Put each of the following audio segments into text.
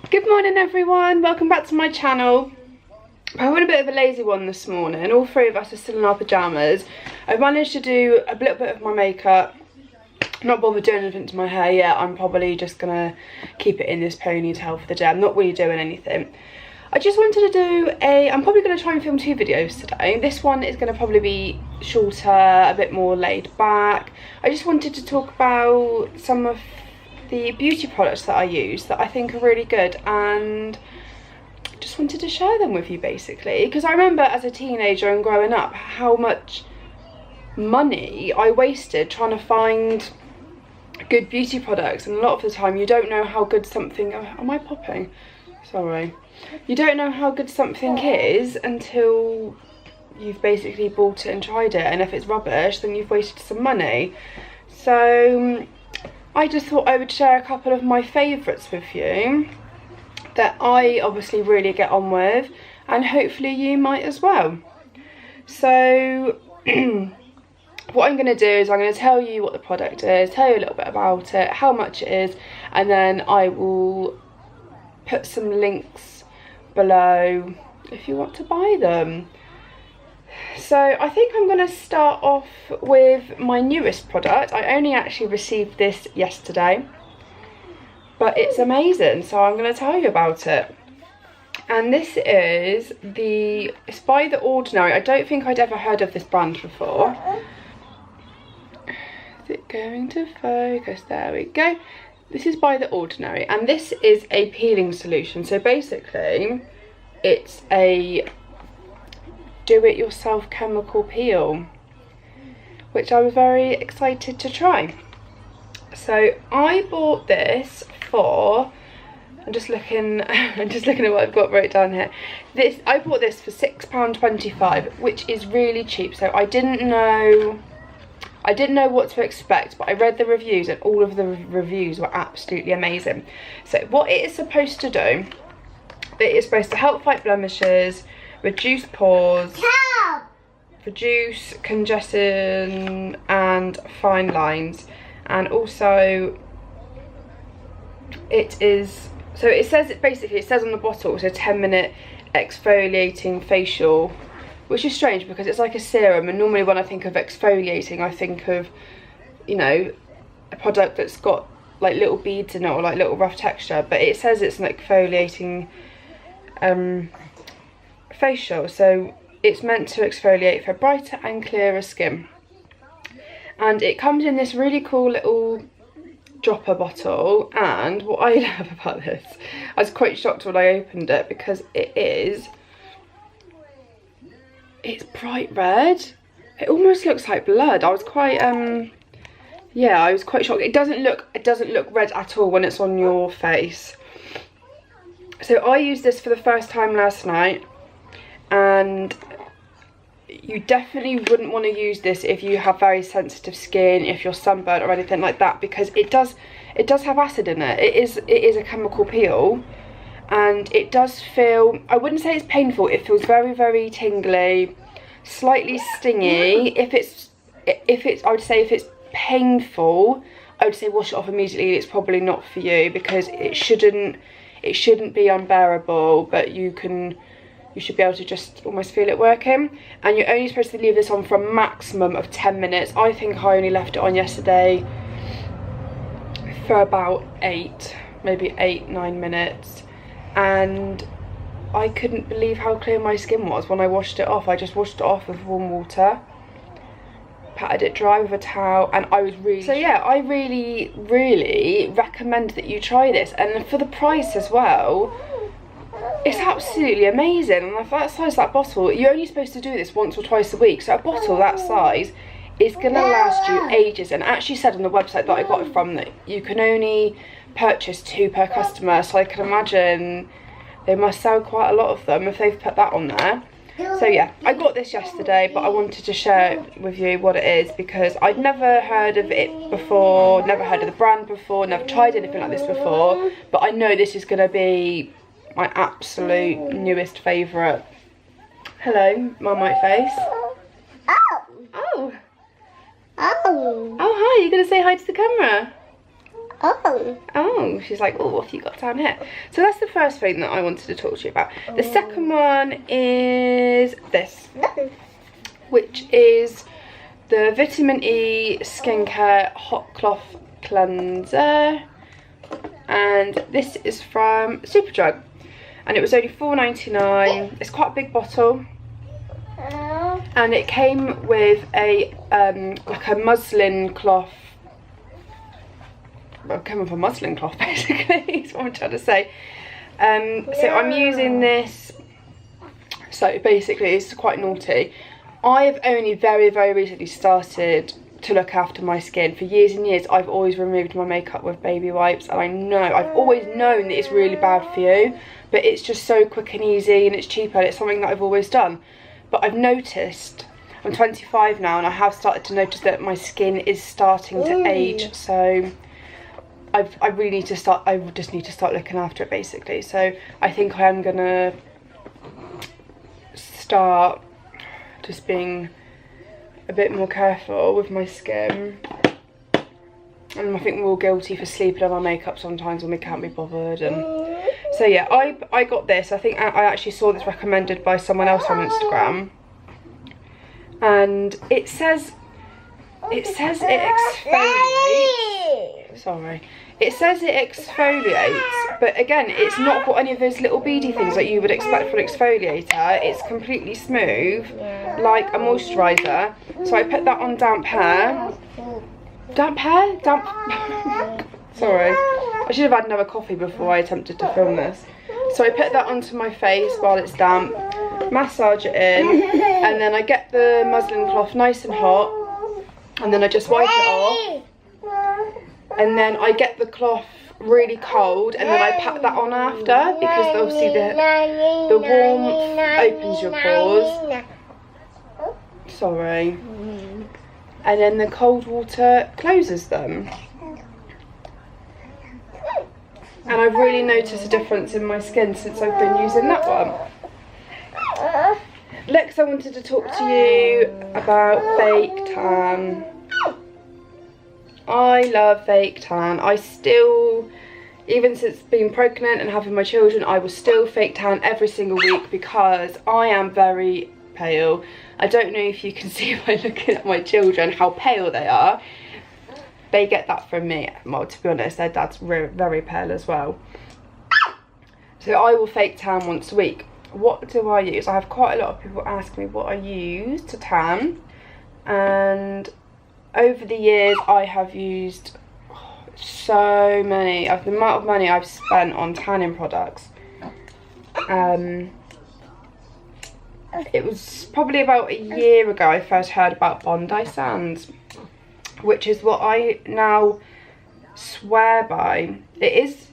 Good morning everyone, welcome back to my channel. I went a bit of a lazy one this morning. All three of us are still in our pyjamas. I've managed to do a little bit of my makeup. Not bothered doing anything to my hair yet. I'm probably just gonna keep it in this ponytail for the day. I'm not really doing anything. I just wanted to do I'm probably going to try and film 2 videos today. This one is going to probably be shorter, a bit more laid back. I just wanted to talk about some of the beauty products that I use that I think are really good, and just wanted to share them with you basically, because I remember as a teenager and growing up how much money I wasted trying to find good beauty products, and a lot of the time you don't know how good something am I popping? Sorry. You don't know how good something is until you've basically bought it and tried it, and if it's rubbish then you've wasted some money. So I just thought I would share a couple of my favourites with you that I obviously really get on with, and hopefully you might as well. So what I'm going to do is I'm going to tell you what the product is, tell you a little bit about it, how much it is, and then I will put some links below if you want to buy them. So I think I'm going to start off with my newest product. I only actually received this yesterday, but it's amazing, so I'm going to tell you about it. And this is it's by The Ordinary. I don't think I'd ever heard of this brand before. Is it going to focus? There we go. This is by The Ordinary, and this is a peeling solution. So basically it's a do-it-yourself chemical peel, which I was very excited to try. So I bought this for, I'm just looking at what I've got wrote down here. I bought this for £6.25, which is really cheap. So I didn't know what to expect, but I read the reviews and all of the reviews were absolutely amazing. So what it is supposed to do, it is supposed to help fight blemishes, reduce pores, reduce congestion and fine lines, and also it says on the bottle it's a 10-minute exfoliating facial, which is strange because it's like a serum, and normally when I think of exfoliating I think of, you know, a product that's got like little beads in it or like little rough texture, but it says it's an exfoliating facial, so it's meant to exfoliate for brighter and clearer skin. And it comes in this really cool little dropper bottle, and what I love about this, I was quite shocked when I opened it because it's bright red. It almost looks like blood. I was quite yeah, I was quite shocked. It doesn't look red at all when it's on your face. So I used this for the first time last night, and you definitely wouldn't want to use this if you have very sensitive skin, if you're sunburned or anything like that, because it does have acid in it. It is a chemical peel, and it does feel, I wouldn't say it's painful, it feels very, very tingly, slightly stingy. If it's I would say if it's painful, I would say wash it off immediately. It's probably not for you because it shouldn't be unbearable, but you should be able to just almost feel it working. And you're only supposed to leave this on for a maximum of 10 minutes. I think I only left it on yesterday for about 8-9 minutes, and I couldn't believe how clear my skin was when I washed it off. I just washed it off with warm water, patted it dry with a towel, and I was really, so yeah, I really, really recommend that you try this. And for the price as well, it's absolutely amazing. And that size, that bottle, you're only supposed to do this once or twice a week, so a bottle that size is gonna last you ages. And it actually said on the website that I got it from that you can only purchase 2 per customer, so I can imagine they must sell quite a lot of them if they've put that on there. So yeah, I got this yesterday, but I wanted to share with you what it is because I'd never heard of it before, never heard of the brand before, never tried anything like this before, but I know this is going to be my absolute newest favourite. Hello, Marmite face. Oh. Oh. Oh, hi, you're going to say hi to the camera? Oh, she's like, oh, what have you got down here? So that's the first thing that I wanted to talk to you about. The second one is this, which is the Vitamin E Skincare Hot Cloth Cleanser. And this is from Superdrug. And it was only £4.99. It's quite a big bottle. And it came with a like a muslin cloth. Well, it came with a muslin cloth basically, is what I'm trying to say. So I'm using this. So basically it's quite naughty. I've only very recently started to look after my skin. For years and years I've always removed my makeup with baby wipes, and I know, I've always known that it's really bad for you, but it's just so quick and easy and it's cheaper and it's something that I've always done. But I've noticed, I'm 25 now, and I have started to notice that my skin is starting to age, so I really need to start, I just need to start looking after it basically. So I think I am gonna start just being a bit more careful with my skin. And I think we're all guilty for sleeping on our makeup sometimes when we can't be bothered. And so yeah, I got this. I think I actually saw this recommended by someone else on Instagram. And it says it exfoliates. Sorry. It says it exfoliates, but again, it's not got any of those little beady things that you would expect from an exfoliator. It's completely smooth, like a moisturiser. So I put that on damp hair. Damp hair? Sorry. I should have had another coffee before I attempted to film this. So I put that onto my face while it's damp, massage it in, and then I get the muslin cloth nice and hot, and then I just wipe it off. And then I get the cloth really cold, and then I pat that on after, because obviously the warmth opens your pores. Sorry. And then the cold water closes them. And I've really noticed a difference in my skin since I've been using that one. Next I wanted to talk to you about fake tan. I love fake tan. I still, even since being pregnant and having my children, I will still fake tan every single week because I am very pale. I don't know if you can see by looking at my children how pale they are. They get that from me. Well, to be honest, their dad's very pale as well. So I will fake tan once a week. What do I use? I have quite a lot of people ask me what I use to tan, and over the years I have used so many. The amount of money I've spent on tanning products. It was probably about a year ago I first heard about Bondi Sands, which is what I now swear by. It is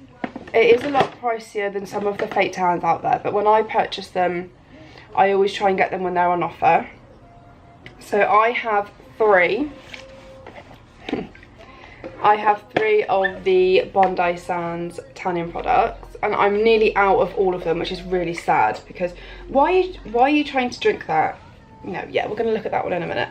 a lot pricier than some of the fake tans out there, but when I purchase them, I always try and get them when they're on offer. So I have 3. I have 3 of the Bondi Sands tanning products, and I'm nearly out of all of them, which is really sad, because why are you trying to drink that? No, yeah, we're going to look at that one in a minute.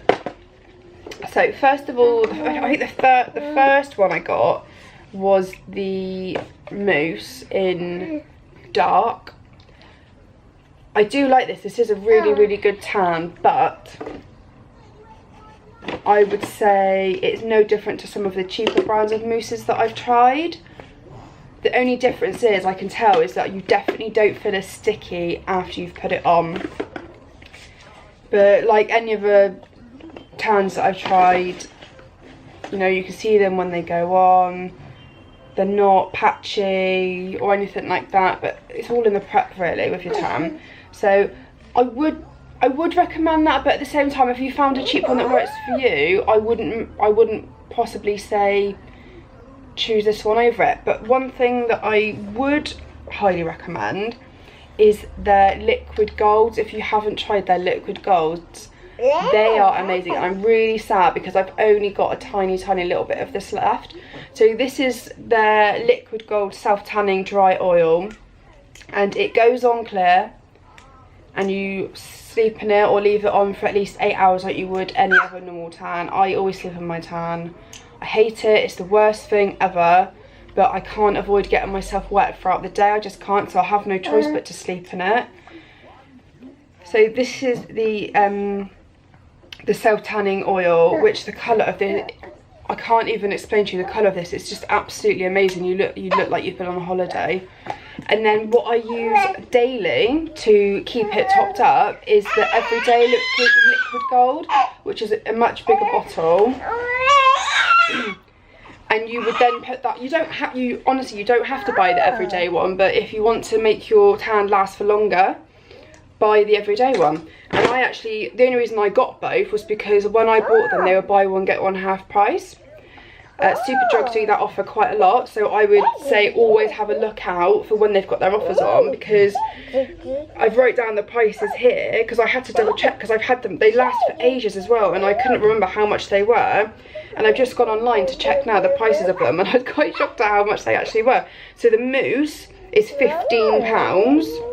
So first of all, I think the first one I got was the mousse in dark. I do like this. This is a really good tan, but I would say it's no different to some of the cheaper brands of mousses that I've tried. The only difference is, I can tell, is that you definitely don't feel as sticky after you've put it on. But like any other tans that I've tried, you know, you can see them when they go on. They're not patchy or anything like that, but it's all in the prep really with your tan. So I would recommend that, but at the same time, if you found a cheap one that works for you, I wouldn't possibly say choose this one over it. But one thing that I would highly recommend is their liquid golds. If you haven't tried their liquid golds, they are amazing, and I'm really sad because I've only got a tiny little bit of this left. So this is their liquid gold self tanning dry oil, and it goes on clear, and you sleep in it or leave it on for at least 8 hours like you would any other normal tan. I always sleep in my tan. I hate it. It's the worst thing ever. but I can't avoid getting myself wet throughout the day. I just can't, so I have no choice but to sleep in it. So this is the self-tanning oil, which the colour of this, I can't even explain to you the colour of this. It's just absolutely amazing. You look like you've been on a holiday. And then what I use daily to keep it topped up is the Everyday Liquid Gold, which is a much bigger bottle. And you would then put that, honestly, you don't have to buy the everyday one, but if you want to make your tan last for longer, buy the everyday one. And I actually, the only reason I got both was because when I bought them, they were buy one get one half price. Superdrug do that offer quite a lot, so I would say always have a look out for when they've got their offers on, because I've wrote down the prices here because I had to double check, because I've had them, they last for ages as well, and I couldn't remember how much they were, and I've just gone online to check now the prices of them, and I was quite shocked at how much they actually were. So the mousse is £15.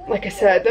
Like I said, the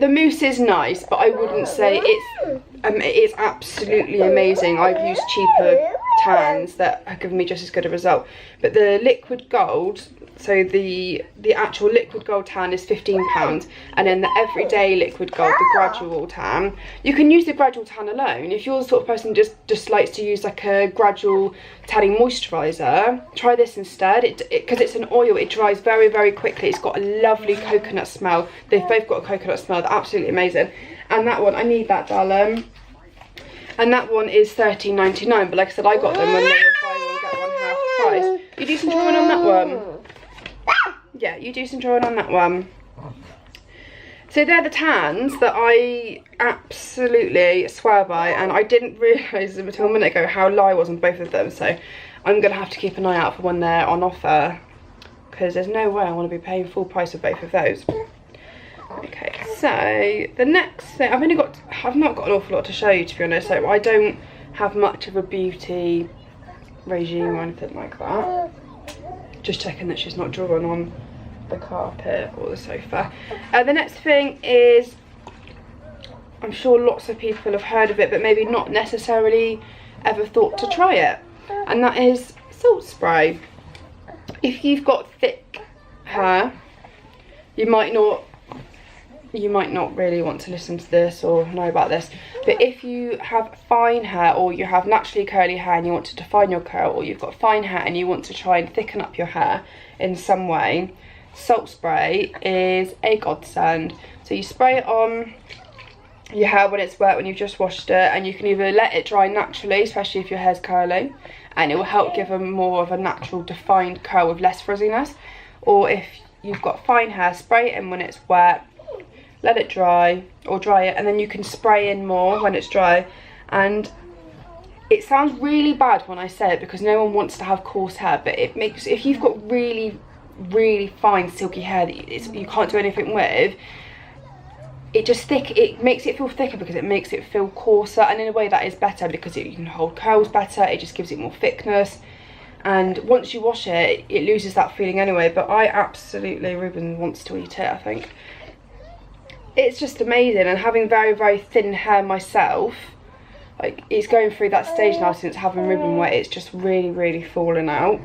mousse is nice, but I wouldn't say it's absolutely amazing. I've used cheaper tans that have given me just as good a result. But the liquid gold, so the actual liquid gold tan is £15, and then the everyday liquid gold, the gradual tan, you can use the gradual tan alone. If you're the sort of person who just likes to use like a gradual tanning moisturiser, try this instead. Because it's an oil, it dries very, very quickly. It's got a lovely coconut smell. They've both got a coconut smell. They're absolutely amazing. And that one, I need that, darling. And that one is £13.99, but like I said, I got them when they were buy one get one half price. You do some drawing on that one? Yeah, you do some drawing on that one. So they're the tans that I absolutely swear by, and I didn't realise until a minute ago how low I was on both of them, so I'm going to have to keep an eye out for when they're on offer, because there's no way I want to be paying full price for both of those. Okay, so the next thing, I've not got an awful lot to show you, to be honest. So I don't have much of a beauty regime or anything like that. Just checking that she's not drawing on the carpet or the sofa. The next thing is, I'm sure lots of people have heard of it, but maybe not necessarily ever thought to try it, and that is salt spray. If you've got thick hair, you might not really want to listen to this or know about this, but if you have fine hair, or you have naturally curly hair and you want to define your curl, or you've got fine hair and you want to try and thicken up your hair in some way, salt spray is a godsend. So you spray it on your hair when it's wet, when you've just washed it, and you can either let it dry naturally, especially if your hair's curly, and it will help give them more of a natural defined curl with less frizziness, or if you've got fine hair, spray it in when it's wet, let it dry, or dry it, and then you can spray in more when it's dry. And it sounds really bad when I say it, because no one wants to have coarse hair, but it makes, if you've got really, really fine silky hair that you can't do anything with, it makes it feel thicker, because it makes it feel coarser, and in a way that is better, because you can hold curls better, it just gives it more thickness. And once you wash it, it loses that feeling anyway. But I absolutely, Ruben wants to eat it, I think. It's just amazing, and having very, very thin hair myself, like, it's going through that stage now since having Ruben wet, it's just really, really fallen out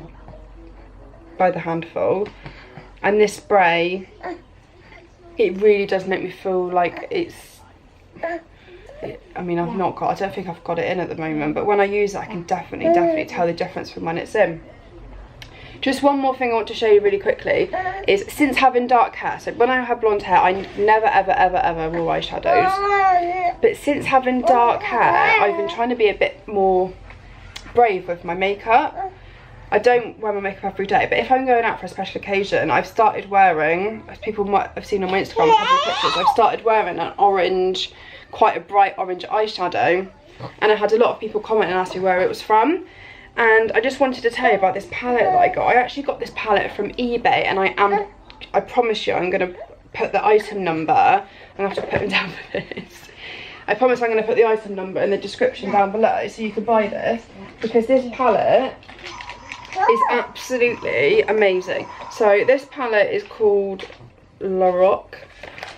by the handful. And this spray, it really does make me feel like I mean, I don't think I've got it in at the moment, but when I use it, I can definitely tell the difference from when it's in. Just one more thing I want to show you really quickly is, since having dark hair, so when I had blonde hair, I never ever wore eyeshadows, but since having dark hair, I've been trying to be a bit more brave with my makeup. I don't wear my makeup every day, but if I'm going out for a special occasion, I've started wearing, as people might have seen on my Instagram, a couple of pictures, I've started wearing an orange, quite a bright orange eyeshadow, and I had a lot of people comment and ask me where it was from. And I just wanted to tell you about this palette that I got. I actually got this palette from eBay, and I promise you, I'm going to put the item number, I'm going to have to put them down for this. I promise I'm going to put the item number in the description down below, so you can buy this, because this palette is absolutely amazing. So this palette is called LAROC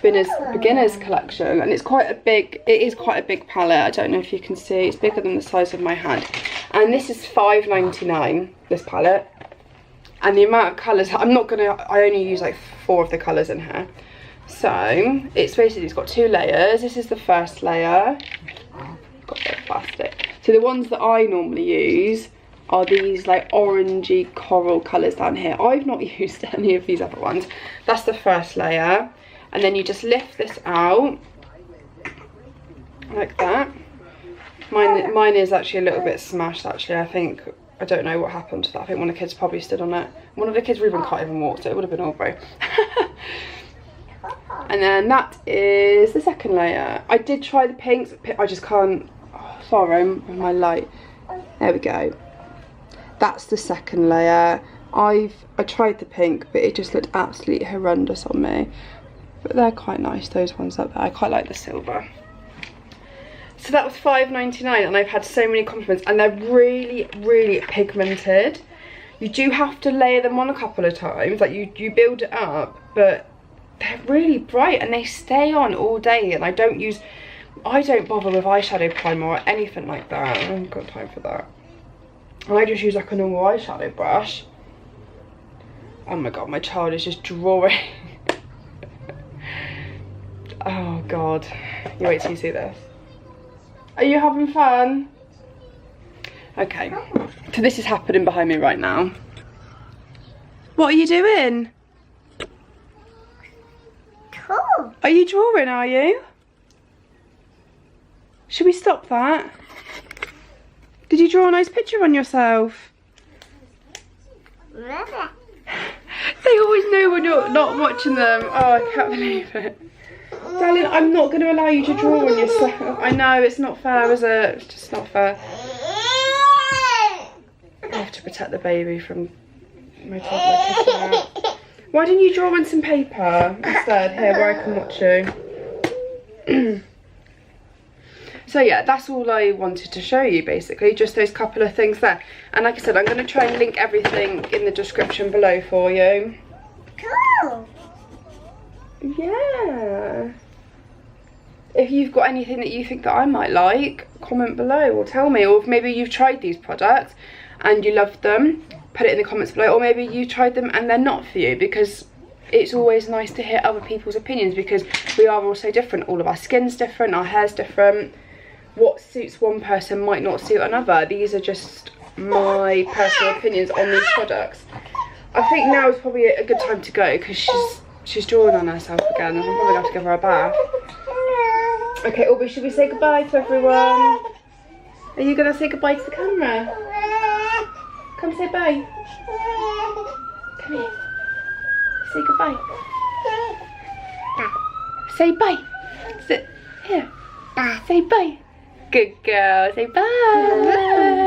Beginner's Collection, and it is quite a big palette. I don't know if you can see, it's bigger than the size of my hand, And this is £5.99, this palette. And the amount of colours, I only use like 4 of the colours in here. So, it's got 2 layers. This is the first layer. Got a bit of plastic. So the ones that I normally use are these like orangey coral colours down here. I've not used any of these other ones. That's the first layer. And then you just lift this out like that. Mine is actually a little bit smashed actually. I don't know what happened to that. I think one of the kids probably stood on it. One of the kids can't even walk, so it would have been Aubrey. And then that is the second layer. I did try the pinks, I just can't, sorry, with my light. There we go. That's the second layer. I tried the pink, but it just looked absolutely horrendous on me. But they're quite nice, those ones up there. I quite like the silver. So that was £5.99, and I've had so many compliments, and they're really, really pigmented. You do have to layer them on a couple of times, like you build it up, but they're really bright and they stay on all day. And I don't bother with eyeshadow primer or anything like that. I haven't got time for that. And I just use like a normal eyeshadow brush. Oh my god, my child is just drawing. Oh god, you wait till you see this. Are you having fun? Okay, so this is happening behind me right now. What are you doing? Cool. Are you drawing, are you? Should we stop that? Did you draw a nice picture on yourself? They always know when you're not watching them. Oh, I can't believe it. Darling, I'm not going to allow you to draw on yourself. I know, it's not fair, is it? It's just not fair. I have to protect the baby from my toddler kicking out. Why didn't you draw on some paper instead, here, where I can watch you? So yeah, that's all I wanted to show you, basically, just those couple of things there. And like I said, I'm going to try and link everything in the description below for you. Cool. Yeah. If you've got anything that you think that I might like, comment below or tell me. Or if maybe you've tried these products and you loved them, put it in the comments below. Or maybe you tried them and they're not for you, because it's always nice to hear other people's opinions, because we are all so different. All of our skin's different, our hair's different. What suits one person might not suit another. These are just my personal opinions on these products. I think now is probably a good time to go, because she's drawing on herself again, and I'm probably going to have to give her a bath. Okay, Aubrey, should we say goodbye to everyone? Are you going to say goodbye to the camera? Come say bye. Come here. Say goodbye. Say bye. Sit here. Say bye. Good girl. Say bye.